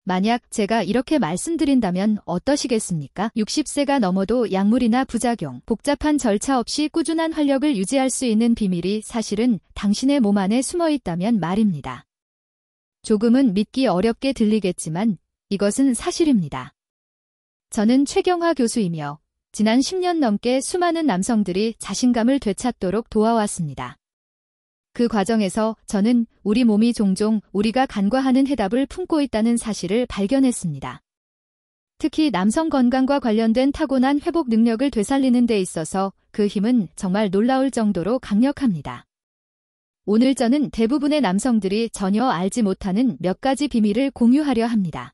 만약 제가 이렇게 말씀드린다면 어떠시겠습니까? 60세가 넘어도 약물이나 부작용, 복잡한 절차 없이 꾸준한 활력을 유지할 수 있는 비밀이 사실은 당신의 몸 안에 숨어 있다면 말입니다. 조금은 믿기 어렵게 들리겠지만 이것은 사실입니다. 저는 최경화 교수이며 지난 10년 넘게 수많은 남성들이 자신감을 되찾도록 도와왔습니다. 그 과정에서 저는 우리 몸이 종종 우리가 간과하는 해답을 품고 있다는 사실을 발견했습니다. 특히 남성 건강과 관련된 타고난 회복 능력을 되살리는 데 있어서 그 힘은 정말 놀라울 정도로 강력합니다. 오늘 저는 대부분의 남성들이 전혀 알지 못하는 몇 가지 비밀을 공유하려 합니다.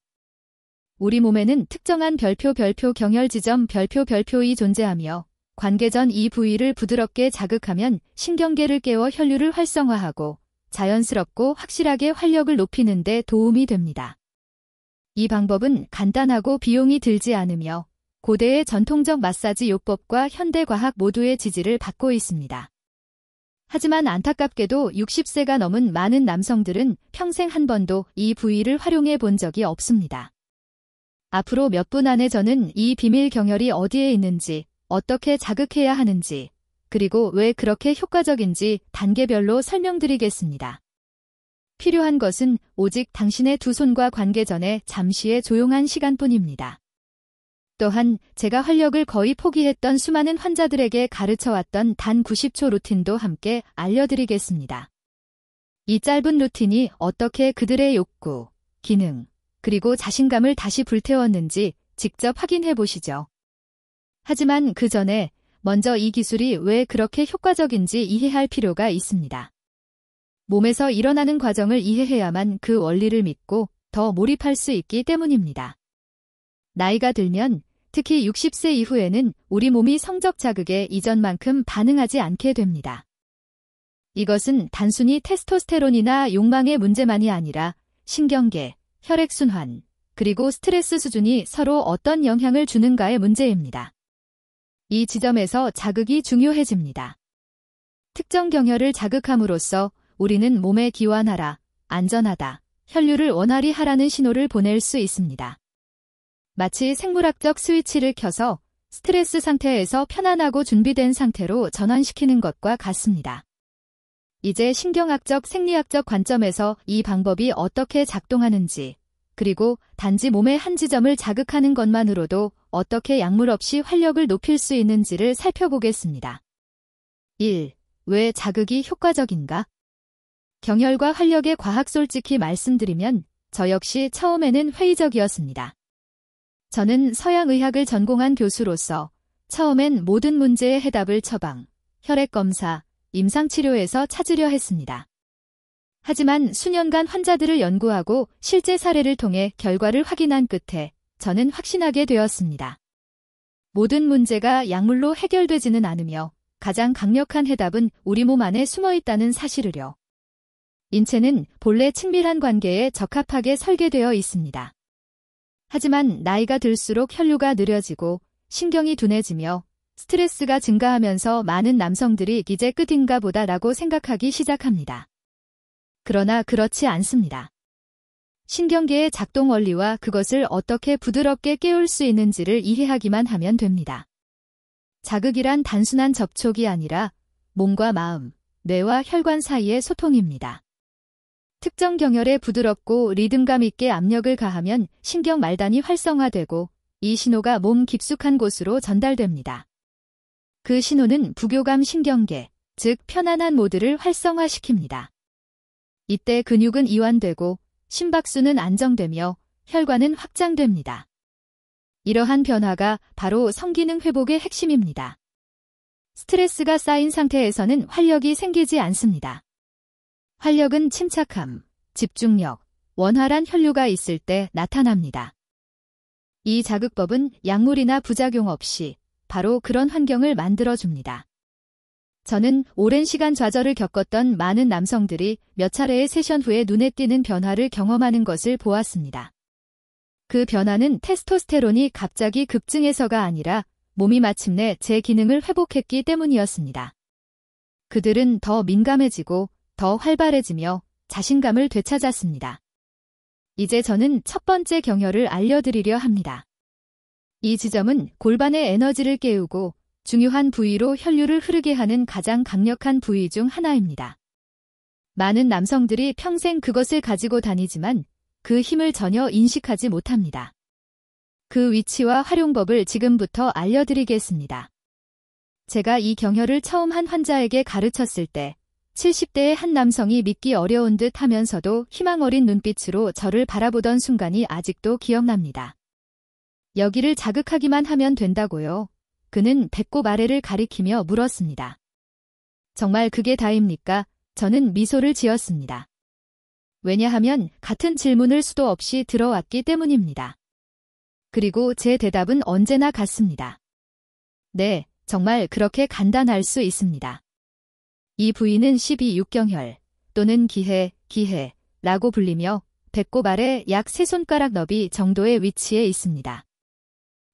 우리 몸에는 특정한 별표 경혈 지점 별표이 존재하며 관계 전 이 부위를 부드럽게 자극하면 신경계를 깨워 혈류를 활성화하고 자연스럽고 확실하게 활력을 높이는 데 도움이 됩니다. 이 방법은 간단하고 비용이 들지 않으며 고대의 전통적 마사지 요법과 현대과학 모두의 지지를 받고 있습니다. 하지만 안타깝게도 60세가 넘은 많은 남성들은 평생 한 번도 이 부위를 활용해 본 적이 없습니다. 앞으로 몇 분 안에 저는 이 비밀 경혈이 어디에 있는지, 어떻게 자극해야 하는지, 그리고 왜 그렇게 효과적인지 단계별로 설명드리겠습니다. 필요한 것은 오직 당신의 두 손과 관계 전에 잠시의 조용한 시간뿐입니다. 또한 제가 활력을 거의 포기했던 수많은 환자들에게 가르쳐왔던 단 90초 루틴도 함께 알려드리겠습니다. 이 짧은 루틴이 어떻게 그들의 욕구, 기능, 그리고 자신감을 다시 불태웠는지 직접 확인해 보시죠. 하지만 그 전에 먼저 이 기술이 왜 그렇게 효과적인지 이해할 필요가 있습니다. 몸에서 일어나는 과정을 이해해야만 그 원리를 믿고 더 몰입할 수 있기 때문입니다. 나이가 들면 특히 60세 이후에는 우리 몸이 성적 자극에 이전만큼 반응하지 않게 됩니다. 이것은 단순히 테스토스테론이나 욕망의 문제만이 아니라 신경계, 혈액순환, 그리고 스트레스 수준이 서로 어떤 영향을 주는가의 문제입니다. 이 지점에서 자극이 중요해집니다. 특정 경혈을 자극함으로써 우리는 몸에 기완하라, 안전하다, 혈류를 원활히 하라는 신호를 보낼 수 있습니다. 마치 생물학적 스위치를 켜서 스트레스 상태에서 편안하고 준비된 상태로 전환시키는 것과 같습니다. 이제 신경학적 생리학적 관점에서 이 방법이 어떻게 작동하는지, 그리고 단지 몸의 한 지점을 자극하는 것만으로도 어떻게 약물 없이 활력을 높일 수 있는지를 살펴보겠습니다. 1. 왜 자극이 효과적인가? 경혈과 활력의 과학 솔직히 말씀드리면 저 역시 처음에는 회의적이었습니다. 저는 서양의학을 전공한 교수로서 처음엔 모든 문제의 해답을 처방, 혈액검사, 임상치료에서 찾으려 했습니다. 하지만 수년간 환자들을 연구하고 실제 사례를 통해 결과를 확인한 끝에 저는 확신하게 되었습니다. 모든 문제가 약물로 해결되지는 않으며 가장 강력한 해답은 우리 몸 안에 숨어 있다는 사실을요. 인체는 본래 친밀한 관계에 적합하게 설계되어 있습니다. 하지만 나이가 들수록 혈류가 느려지고 신경이 둔해지며 스트레스가 증가하면서 많은 남성들이 이제 끝인가 보다라고 생각하기 시작합니다. 그러나 그렇지 않습니다. 신경계의 작동 원리와 그것을 어떻게 부드럽게 깨울 수 있는지를 이해하기만 하면 됩니다. 자극이란 단순한 접촉이 아니라 몸과 마음, 뇌와 혈관 사이의 소통입니다. 특정 경혈에 부드럽고 리듬감 있게 압력을 가하면 신경 말단이 활성화되고 이 신호가 몸 깊숙한 곳으로 전달됩니다. 그 신호는 부교감 신경계, 즉 편안한 모드를 활성화시킵니다. 이때 근육은 이완되고 심박수는 안정되며 혈관은 확장됩니다. 이러한 변화가 바로 성기능 회복의 핵심입니다. 스트레스가 쌓인 상태에서는 활력이 생기지 않습니다. 활력은 침착함, 집중력, 원활한 혈류가 있을 때 나타납니다. 이 자극법은 약물이나 부작용 없이 바로 그런 환경을 만들어줍니다. 저는 오랜 시간 좌절을 겪었던 많은 남성들이 몇 차례의 세션 후에 눈에 띄는 변화를 경험하는 것을 보았습니다. 그 변화는 테스토스테론이 갑자기 급증해서가 아니라 몸이 마침내 제 기능을 회복했기 때문이었습니다. 그들은 더 민감해지고 더 활발해지며 자신감을 되찾았습니다. 이제 저는 첫 번째 경혈을 알려드리려 합니다. 이 지점은 골반의 에너지를 깨우고 중요한 부위로 혈류를 흐르게 하는 가장 강력한 부위 중 하나입니다. 많은 남성들이 평생 그것을 가지고 다니지만 그 힘을 전혀 인식하지 못합니다. 그 위치와 활용법을 지금부터 알려드리겠습니다. 제가 이 경혈을 처음 한 환자에게 가르쳤을 때 70대의 한 남성이 믿기 어려운 듯 하면서도 희망 어린 눈빛으로 저를 바라보던 순간이 아직도 기억납니다. 여기를 자극하기만 하면 된다고요? 그는 배꼽 아래를 가리키며 물었습니다. 정말 그게 다입니까? 저는 미소를 지었습니다. 왜냐하면 같은 질문을 수도 없이 들어왔기 때문입니다. 그리고 제 대답은 언제나 같습니다. 네, 정말 그렇게 간단할 수 있습니다. 이 부위는 12육경혈 또는 기해라고 불리며 배꼽 아래 약 3손가락 너비 정도의 위치에 있습니다.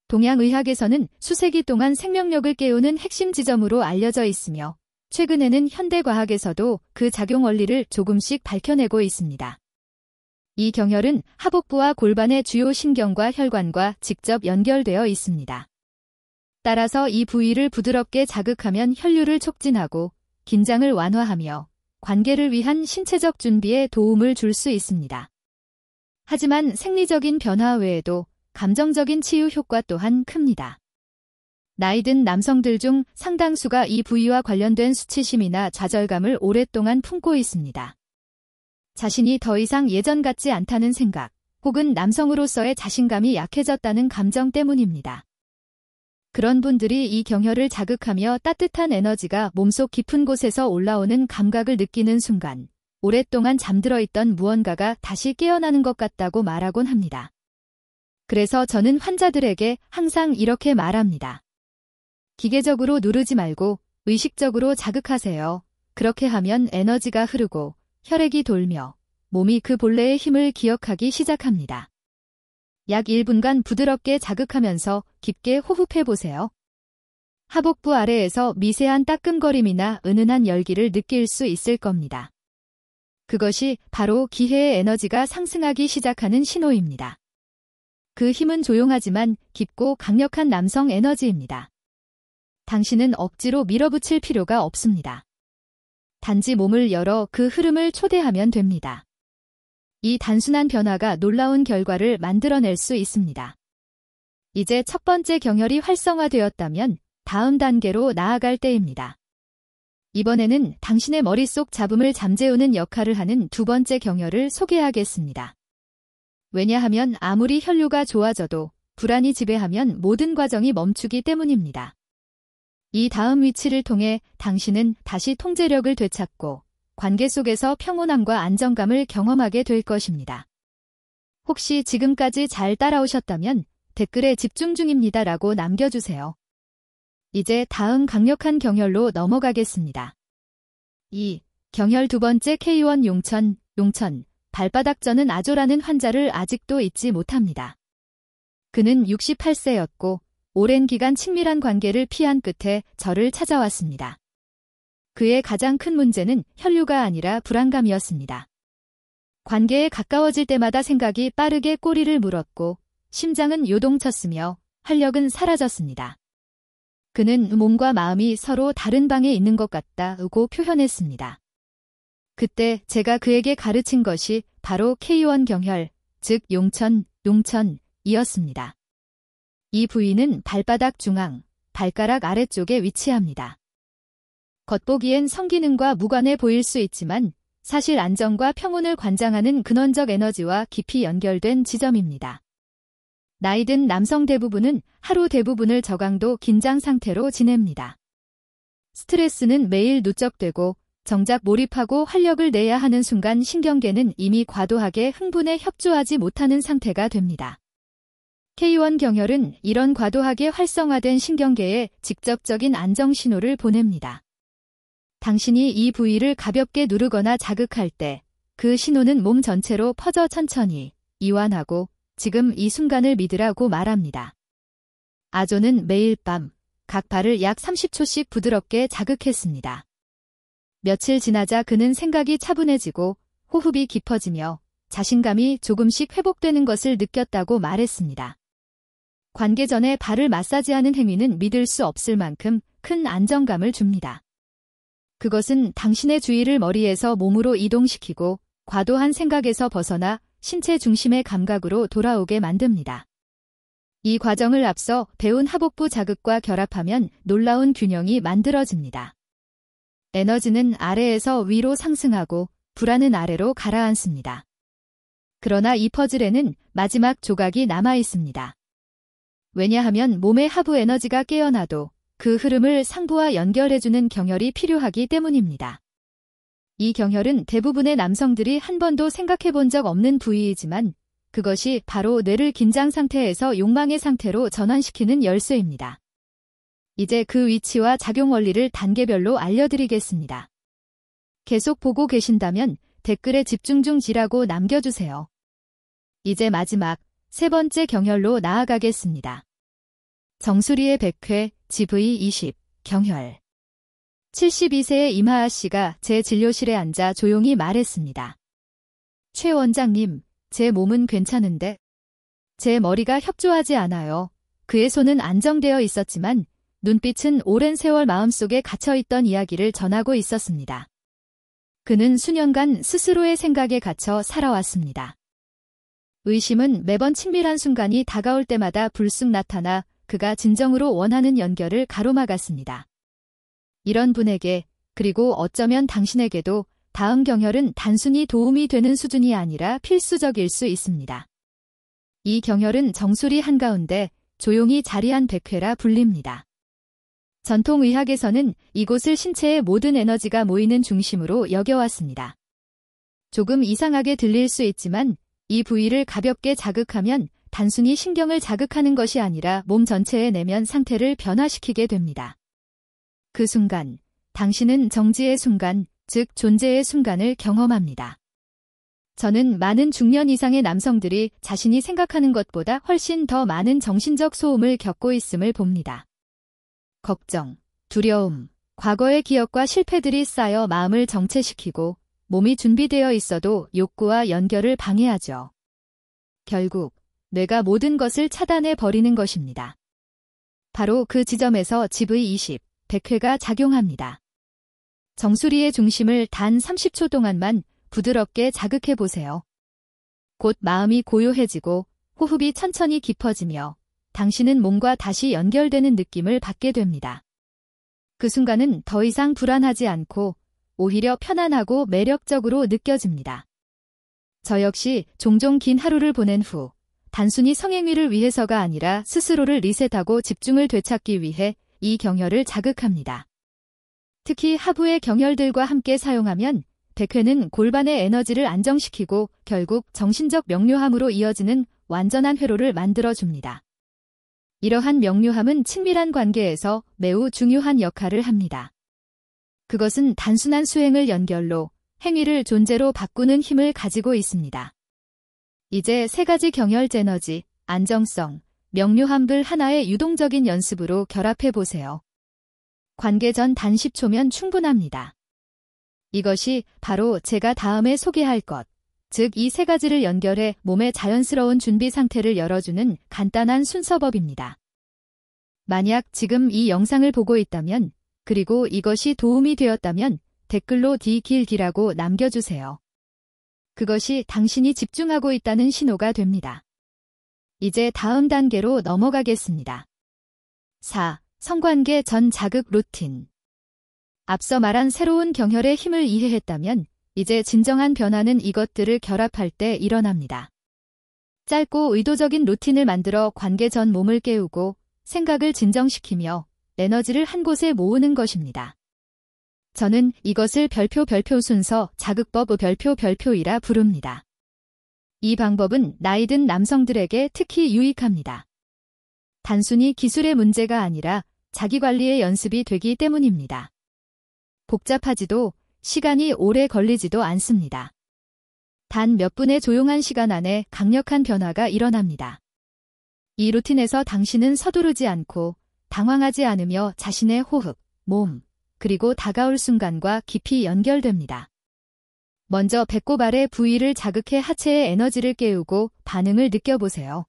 동양의학에서는 수세기 동안 생명력을 깨우는 핵심 지점으로 알려져 있으며 최근에는 현대과학에서도 그 작용 원리를 조금씩 밝혀내고 있습니다. 이 경혈은 하복부와 골반의 주요 신경과 혈관과 직접 연결되어 있습니다. 따라서 이 부위를 부드럽게 자극하면 혈류를 촉진하고 긴장을 완화하며 관계를 위한 신체적 준비에 도움을 줄 수 있습니다. 하지만 생리적인 변화 외에도 감정적인 치유 효과 또한 큽니다. 나이든 남성들 중 상당수가 이 부위와 관련된 수치심이나 좌절감을 오랫동안 품고 있습니다. 자신이 더 이상 예전 같지 않다는 생각, 혹은 남성으로서의 자신감이 약해졌다는 감정 때문입니다. 그런 분들이 이 경혈을 자극하며 따뜻한 에너지가 몸속 깊은 곳에서 올라오는 감각을 느끼는 순간, 오랫동안 잠들어 있던 무언가가 다시 깨어나는 것 같다고 말하곤 합니다. 그래서 저는 환자들에게 항상 이렇게 말합니다. 기계적으로 누르지 말고 의식적으로 자극하세요. 그렇게 하면 에너지가 흐르고 혈액이 돌며 몸이 그 본래의 힘을 기억하기 시작합니다. 약 1분간 부드럽게 자극하면서 깊게 호흡해보세요. 하복부 아래에서 미세한 따끔거림이나 은은한 열기를 느낄 수 있을 겁니다. 그것이 바로 기해의 에너지가 상승하기 시작하는 신호입니다. 그 힘은 조용하지만 깊고 강력한 남성 에너지입니다. 당신은 억지로 밀어붙일 필요가 없습니다. 단지 몸을 열어 그 흐름을 초대하면 됩니다. 이 단순한 변화가 놀라운 결과를 만들어낼 수 있습니다. 이제 첫 번째 경혈이 활성화되었다면 다음 단계로 나아갈 때입니다. 이번에는 당신의 머릿속 잡음을 잠재우는 역할을 하는 두 번째 경혈을 소개하겠습니다. 왜냐하면 아무리 혈류가 좋아져도 불안이 지배하면 모든 과정이 멈추기 때문입니다. 이 다음 위치를 통해 당신은 다시 통제력을 되찾고 관계 속에서 평온함과 안정감을 경험하게 될 것입니다. 혹시 지금까지 잘 따라오셨다면 댓글에 집중 중입니다라고 남겨주세요. 이제 다음 강력한 경혈로 넘어가겠습니다. 2. 경혈 두 번째 K1 용천, 발바닥 저는 아조라는 환자를 아직도 잊지 못합니다. 그는 68세였고 오랜 기간 친밀한 관계를 피한 끝에 저를 찾아왔습니다. 그의 가장 큰 문제는 혈류가 아니라 불안감이었습니다. 관계에 가까워질 때마다 생각이 빠르게 꼬리를 물었고 심장은 요동쳤으며 활력은 사라졌습니다. 그는 몸과 마음이 서로 다른 방에 있는 것 같다고 표현했습니다. 그때 제가 그에게 가르친 것이 바로 K1 경혈, 즉 용천이었습니다. 이 부위는 발바닥 중앙, 발가락 아래쪽에 위치합니다. 겉보기엔 성기능과 무관해 보일 수 있지만 사실 안정과 평온을 관장하는 근원적 에너지와 깊이 연결된 지점입니다. 나이든 남성 대부분은 하루 대부분을 저강도 긴장 상태로 지냅니다. 스트레스는 매일 누적되고 정작 몰입하고 활력을 내야 하는 순간 신경계는 이미 과도하게 흥분에 협조하지 못하는 상태가 됩니다. K1 경혈은 이런 과도하게 활성화된 신경계에 직접적인 안정 신호를 보냅니다. 당신이 이 부위를 가볍게 누르거나 자극할 때 그 신호는 몸 전체로 퍼져 천천히 이완하고 지금 이 순간을 믿으라고 말합니다. 아조는 매일 밤 각 발을 약 30초씩 부드럽게 자극했습니다. 며칠 지나자 그는 생각이 차분해지고 호흡이 깊어지며 자신감이 조금씩 회복되는 것을 느꼈다고 말했습니다. 관계 전에 발을 마사지하는 행위는 믿을 수 없을 만큼 큰 안정감을 줍니다. 그것은 당신의 주의를 머리에서 몸으로 이동시키고 과도한 생각에서 벗어나 신체 중심의 감각으로 돌아오게 만듭니다. 이 과정을 앞서 배운 하복부 자극과 결합하면 놀라운 균형이 만들어집니다. 에너지는 아래에서 위로 상승하고 불안은 아래로 가라앉습니다. 그러나 이 퍼즐에는 마지막 조각이 남아 있습니다. 왜냐하면 몸의 하부 에너지가 깨어나도 그 흐름을 상부와 연결해주는 경혈이 필요하기 때문입니다. 이 경혈은 대부분의 남성들이 한 번도 생각해 본 적 없는 부위이지만 그것이 바로 뇌를 긴장 상태에서 욕망의 상태로 전환시키는 열쇠입니다. 이제 그 위치와 작용 원리를 단계별로 알려드리겠습니다. 계속 보고 계신다면 댓글에 집중 중지라고 남겨주세요. 이제 마지막 세 번째 경혈로 나아가겠습니다. 정수리의 백회, GV20, 경혈. 72세의 임하아 씨가 제 진료실에 앉아 조용히 말했습니다. 최 원장님, 제 몸은 괜찮은데 제 머리가 협조하지 않아요. 그의 손은 안정되어 있었지만 눈빛은 오랜 세월 마음속에 갇혀있던 이야기를 전하고 있었습니다. 그는 수년간 스스로의 생각에 갇혀 살아왔습니다. 의심은 매번 친밀한 순간이 다가올 때마다 불쑥 나타나 그가 진정으로 원하는 연결을 가로막았습니다. 이런 분에게, 그리고 어쩌면 당신에게도 다음 경혈은 단순히 도움이 되는 수준이 아니라 필수적일 수 있습니다. 이 경혈은 정수리 한가운데 조용히 자리한 백회라 불립니다. 전통의학에서는 이곳을 신체의 모든 에너지가 모이는 중심으로 여겨왔습니다. 조금 이상하게 들릴 수 있지만 이 부위를 가볍게 자극하면 단순히 신경을 자극하는 것이 아니라 몸 전체의 내면 상태를 변화시키게 됩니다. 그 순간, 당신은 정지의 순간, 즉 존재의 순간을 경험합니다. 저는 많은 중년 이상의 남성들이 자신이 생각하는 것보다 훨씬 더 많은 정신적 소음을 겪고 있음을 봅니다. 걱정, 두려움, 과거의 기억과 실패들이 쌓여 마음을 정체시키고 몸이 준비되어 있어도 욕구와 연결을 방해하죠. 결국 뇌가 모든 것을 차단해 버리는 것입니다. 바로 그 지점에서 GV20, 백회가 작용합니다. 정수리의 중심을 단 30초 동안만 부드럽게 자극해 보세요. 곧 마음이 고요해지고 호흡이 천천히 깊어지며 당신은 몸과 다시 연결되는 느낌을 받게 됩니다. 그 순간은 더 이상 불안하지 않고 오히려 편안하고 매력적으로 느껴집니다. 저 역시 종종 긴 하루를 보낸 후 단순히 성행위를 위해서가 아니라 스스로를 리셋하고 집중을 되찾기 위해 이 경혈을 자극합니다. 특히 하부의 경혈들과 함께 사용하면 백회는 골반의 에너지를 안정시키고 결국 정신적 명료함으로 이어지는 완전한 회로를 만들어줍니다. 이러한 명료함은 친밀한 관계에서 매우 중요한 역할을 합니다. 그것은 단순한 수행을 연결로 행위를 존재로 바꾸는 힘을 가지고 있습니다. 이제 세 가지 경혈 에너지, 안정성, 명료함을 하나의 유동적인 연습으로 결합해 보세요. 관계 전 단 10초면 충분합니다. 이것이 바로 제가 다음에 소개할 것, 즉 이 세 가지를 연결해 몸의 자연스러운 준비 상태를 열어주는 간단한 순서법입니다. 만약 지금 이 영상을 보고 있다면, 그리고 이것이 도움이 되었다면 댓글로 D-길기라고 남겨주세요. 그것이 당신이 집중하고 있다는 신호가 됩니다. 이제 다음 단계로 넘어가겠습니다. 4. 성관계 전 자극 루틴. 앞서 말한 새로운 경혈의 힘을 이해했다면 이제 진정한 변화는 이것들을 결합할 때 일어납니다. 짧고 의도적인 루틴을 만들어 관계 전 몸을 깨우고 생각을 진정시키며 에너지를 한 곳에 모으는 것입니다. 저는 이것을 별표 순서 자극법 별표이라 부릅니다. 이 방법은 나이 든 남성들에게 특히 유익합니다. 단순히 기술의 문제가 아니라 자기관리의 연습이 되기 때문입니다. 복잡하지도 시간이 오래 걸리지도 않습니다. 단 몇 분의 조용한 시간 안에 강력한 변화가 일어납니다. 이 루틴에서 당신은 서두르지 않고 당황하지 않으며 자신의 호흡, 몸, 그리고 다가올 순간과 깊이 연결됩니다. 먼저 배꼽 아래 부위를 자극해 하체의 에너지를 깨우고 반응을 느껴보세요.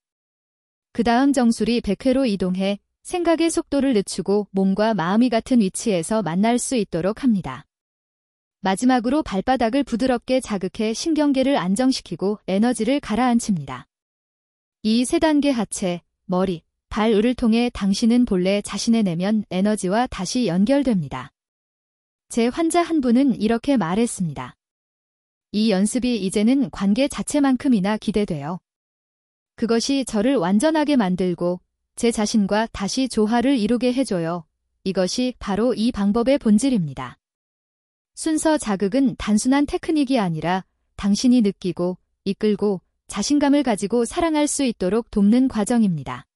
그 다음 정수리 100회로 이동해 생각의 속도를 늦추고 몸과 마음이 같은 위치에서 만날 수 있도록 합니다. 마지막으로 발바닥을 부드럽게 자극해 신경계를 안정시키고 에너지를 가라앉힙니다. 이 3단계 하체, 머리, 발을 통해 당신은 본래 자신의 내면 에너지와 다시 연결됩니다. 제 환자 한 분은 이렇게 말했습니다. 이 연습이 이제는 관계 자체만큼이나 기대돼요. 그것이 저를 완전하게 만들고 제 자신과 다시 조화를 이루게 해줘요. 이것이 바로 이 방법의 본질입니다. 순서 자극은 단순한 테크닉이 아니라 당신이 느끼고 이끌고 자신감을 가지고 사랑할 수 있도록 돕는 과정입니다.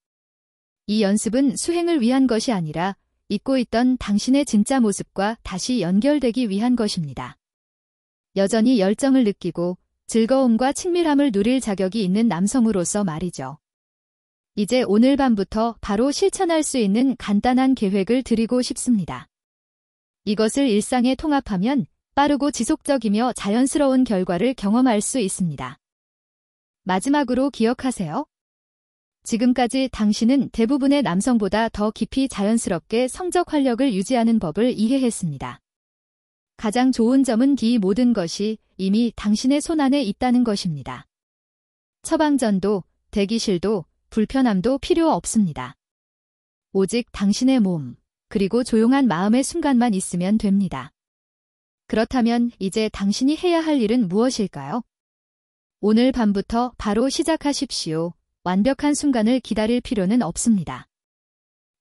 이 연습은 수행을 위한 것이 아니라 잊고 있던 당신의 진짜 모습과 다시 연결되기 위한 것입니다. 여전히 열정을 느끼고 즐거움과 친밀함을 누릴 자격이 있는 남성으로서 말이죠. 이제 오늘 밤부터 바로 실천할 수 있는 간단한 계획을 드리고 싶습니다. 이것을 일상에 통합하면 빠르고 지속적이며 자연스러운 결과를 경험할 수 있습니다. 마지막으로 기억하세요. 지금까지 당신은 대부분의 남성보다 더 깊이 자연스럽게 성적 활력을 유지하는 법을 이해했습니다. 가장 좋은 점은 이 모든 것이 이미 당신의 손안에 있다는 것입니다. 처방전도, 대기실도, 불편함도 필요 없습니다. 오직 당신의 몸, 그리고 조용한 마음의 순간만 있으면 됩니다. 그렇다면 이제 당신이 해야 할 일은 무엇일까요? 오늘 밤부터 바로 시작하십시오. 완벽한 순간을 기다릴 필요는 없습니다.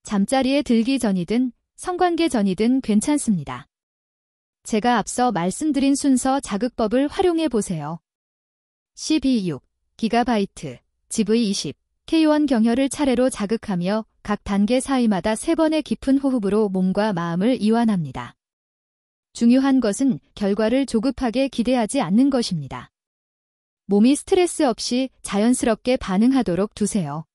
잠자리에 들기 전이든 성관계 전이든 괜찮습니다. 제가 앞서 말씀드린 순서 자극법을 활용해 보세요. 12.6GB, GV20, K1 경혈을 차례로 자극하며 각 단계 사이마다 3번의 깊은 호흡으로 몸과 마음을 이완합니다. 중요한 것은 결과를 조급하게 기대하지 않는 것입니다. 몸이 스트레스 없이 자연스럽게 반응하도록 두세요.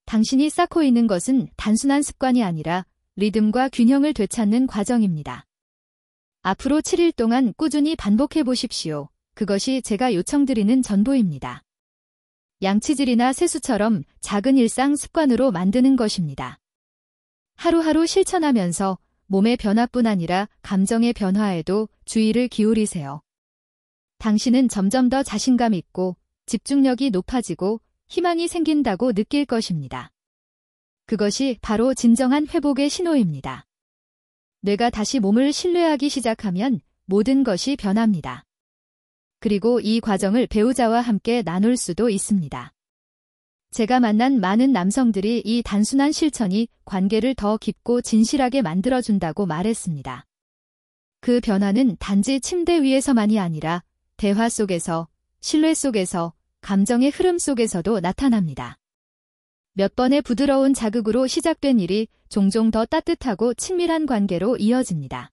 당신이 쌓고 있는 것은 단순한 습관이 아니라 리듬과 균형을 되찾는 과정입니다. 앞으로 7일 동안 꾸준히 반복해 보십시오. 그것이 제가 요청드리는 전부입니다. 양치질이나 세수처럼 작은 일상 습관으로 만드는 것입니다. 하루하루 실천하면서 몸의 변화뿐 아니라 감정의 변화에도 주의를 기울이세요. 당신은 점점 더 자신감 있고 집중력이 높아지고 희망이 생긴다고 느낄 것입니다. 그것이 바로 진정한 회복의 신호입니다. 뇌가 다시 몸을 신뢰하기 시작하면 모든 것이 변합니다. 그리고 이 과정을 배우자와 함께 나눌 수도 있습니다. 제가 만난 많은 남성들이 이 단순한 실천이 관계를 더 깊고 진실하게 만들어준다고 말했습니다. 그 변화는 단지 침대 위에서만이 아니라 대화 속에서, 신뢰 속에서, 감정의 흐름 속에서도 나타납니다. 몇 번의 부드러운 자극으로 시작된 일이 종종 더 따뜻하고 친밀한 관계로 이어집니다.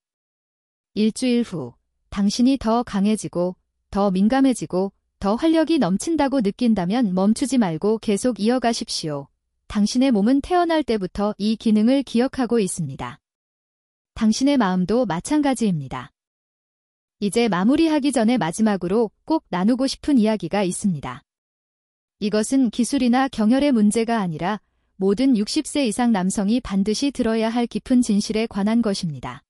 일주일 후, 당신이 더 강해지고, 더 민감해지고, 더 활력이 넘친다고 느낀다면 멈추지 말고 계속 이어가십시오. 당신의 몸은 태어날 때부터 이 기능을 기억하고 있습니다. 당신의 마음도 마찬가지입니다. 이제 마무리하기 전에 마지막으로 꼭 나누고 싶은 이야기가 있습니다. 이것은 기술이나 경혈의 문제가 아니라 모든 60세 이상 남성이 반드시 들어야 할 깊은 진실에 관한 것입니다.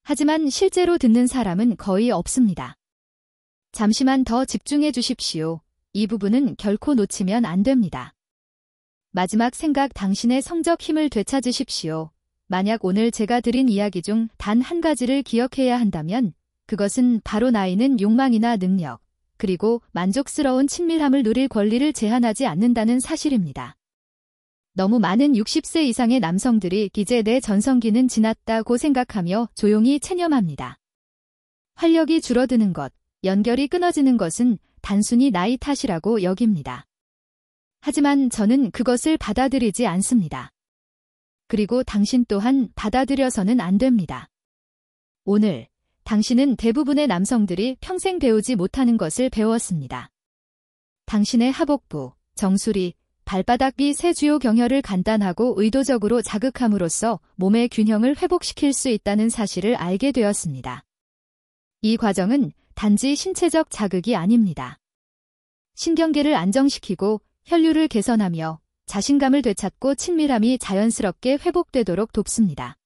하지만 실제로 듣는 사람은 거의 없습니다. 잠시만 더 집중해 주십시오. 이 부분은 결코 놓치면 안 됩니다. 마지막 생각, 당신의 성적 힘을 되찾으십시오. 만약 오늘 제가 드린 이야기 중 단 한 가지를 기억해야 한다면 그것은 바로 나이는 욕망이나 능력, 그리고 만족스러운 친밀함을 누릴 권리를 제한하지 않는다는 사실입니다. 너무 많은 60세 이상의 남성들이 이제 내 전성기는 지났다고 생각하며 조용히 체념합니다. 활력이 줄어드는 것, 연결이 끊어지는 것은 단순히 나이 탓이라고 여깁니다. 하지만 저는 그것을 받아들이지 않습니다. 그리고 당신 또한 받아들여서는 안 됩니다. 오늘 당신은 대부분의 남성들이 평생 배우지 못하는 것을 배웠습니다. 당신의 하복부, 정수리, 발바닥 위 세 주요 경혈을 간단하고 의도적으로 자극함으로써 몸의 균형을 회복시킬 수 있다는 사실을 알게 되었습니다. 이 과정은 단지 신체적 자극이 아닙니다. 신경계를 안정시키고 혈류를 개선하며 자신감을 되찾고 친밀함이 자연스럽게 회복되도록 돕습니다.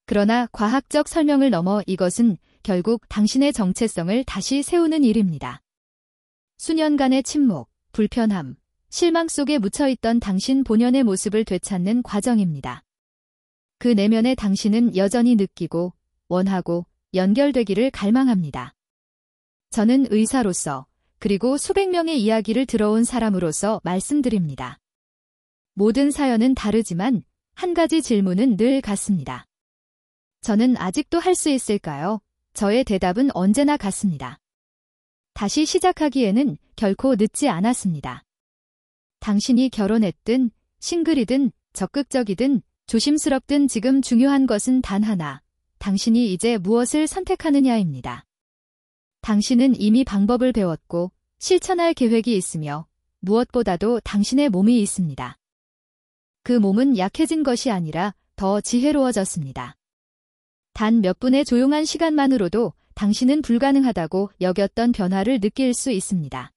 그러나 과학적 설명을 넘어 이것은 결국 당신의 정체성을 다시 세우는 일입니다. 수년간의 침묵, 불편함, 실망 속에 묻혀있던 당신 본연의 모습을 되찾는 과정입니다. 그 내면의 당신은 여전히 느끼고, 원하고, 연결되기를 갈망합니다. 저는 의사로서, 그리고 수백 명의 이야기를 들어온 사람으로서 말씀드립니다. 모든 사연은 다르지만 한 가지 질문은 늘 같습니다. 저는 아직도 할 수 있을까요? 저의 대답은 언제나 같습니다. 다시 시작하기에는 결코 늦지 않았습니다. 당신이 결혼했든, 싱글이든, 적극적이든, 조심스럽든 지금 중요한 것은 단 하나, 당신이 이제 무엇을 선택하느냐입니다. 당신은 이미 방법을 배웠고, 실천할 계획이 있으며, 무엇보다도 당신의 몸이 있습니다. 그 몸은 약해진 것이 아니라 더 지혜로워졌습니다. 단 몇 분의 조용한 시간만으로도 당신은 불가능하다고 여겼던 변화를 느낄 수 있습니다.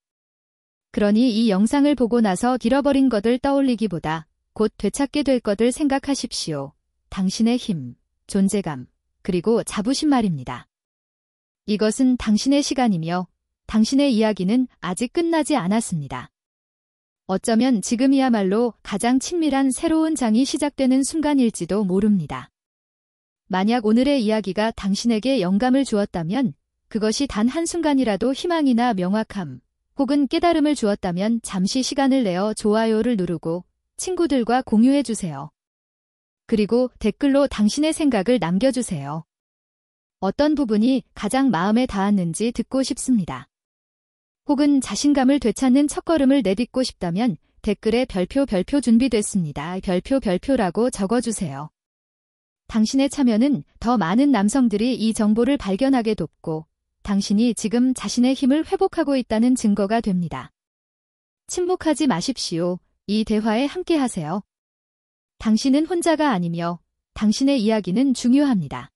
그러니 이 영상을 보고 나서 잃어버린 것을 떠올리기보다 곧 되찾게 될 것을 생각하십시오. 당신의 힘, 존재감, 그리고 자부심 말입니다. 이것은 당신의 시간이며 당신의 이야기는 아직 끝나지 않았습니다. 어쩌면 지금이야말로 가장 친밀한 새로운 장이 시작되는 순간일지도 모릅니다. 만약 오늘의 이야기가 당신에게 영감을 주었다면 그것이 단 한순간이라도 희망이나 명확함 혹은 깨달음을 주었다면 잠시 시간을 내어 좋아요를 누르고 친구들과 공유해주세요. 그리고 댓글로 당신의 생각을 남겨주세요. 어떤 부분이 가장 마음에 닿았는지 듣고 싶습니다. 혹은 자신감을 되찾는 첫걸음을 내딛고 싶다면 댓글에 별표 준비됐습니다. 별표라고 적어주세요. 당신의 참여는 더 많은 남성들이 이 정보를 발견하게 돕고 당신이 지금 자신의 힘을 회복하고 있다는 증거가 됩니다. 침묵하지 마십시오. 이 대화에 함께하세요. 당신은 혼자가 아니며 당신의 이야기는 중요합니다.